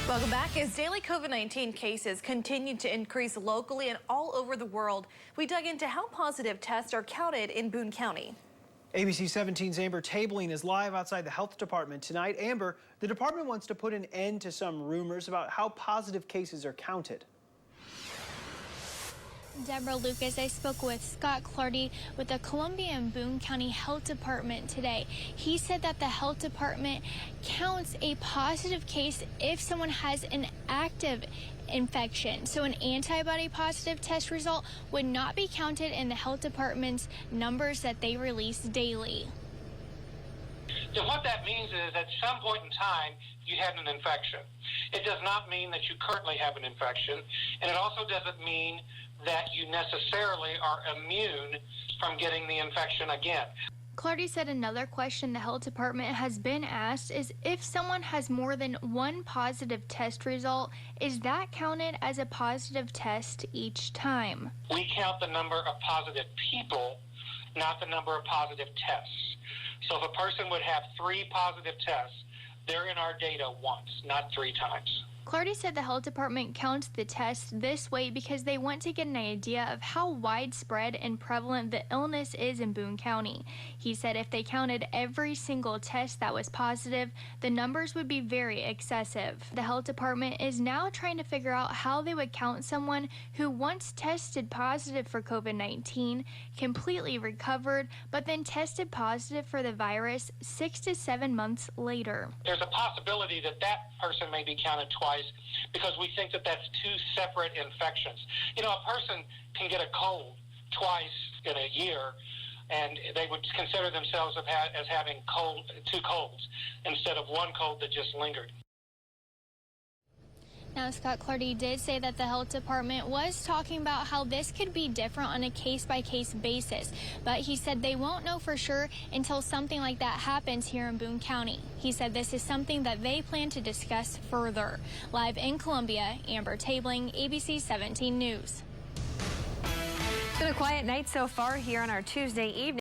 Welcome back. As daily COVID-19 cases continue to increase locally and all over the world, we dug into how positive tests are counted in Boone County. ABC 17's Amber Tabling is live outside the health department tonight. Amber, the department wants to put an end to some rumors about how positive cases are counted. Deborah Lucas, I spoke with Scott Clardy with the Columbia and Boone County Health Department today. He said that the health department counts a positive case if someone has an active infection. So an antibody positive test result would not be counted in the health department's numbers that they release daily. So what that means is at some point in time, you had an infection. It does not mean that you currently have an infection, and it also doesn't mean that you necessarily are immune from getting the infection again. Clardy said another question the health department has been asked is if someone has more than one positive test result, is that counted as a positive test each time? We count the number of positive people, not the number of positive tests. So if a person would have 3 positive tests, they're in our data once, not 3 times. Clardy said the health department counts the tests this way because they want to get an idea of how widespread and prevalent the illness is in Boone County. He said if they counted every single test that was positive, the numbers would be very excessive. The health department is now trying to figure out how they would count someone who once tested positive for COVID-19, completely recovered, but then tested positive for the virus 6 to 7 months later. There's a possibility that that person may be counted twice because we think that that's 2 separate infections. You know, a person can get a cold twice in a year, and they would consider themselves as having 2 colds instead of 1 cold that just lingered. Now, Scott Clardy did say that the health department was talking about how this could be different on a case-by-case basis, but he said they won't know for sure until something like that happens here in Boone County. He said this is something that they plan to discuss further. Live in Columbia, Amber Tabling, ABC 17 News. It's been a quiet night so far here on our Tuesday evening.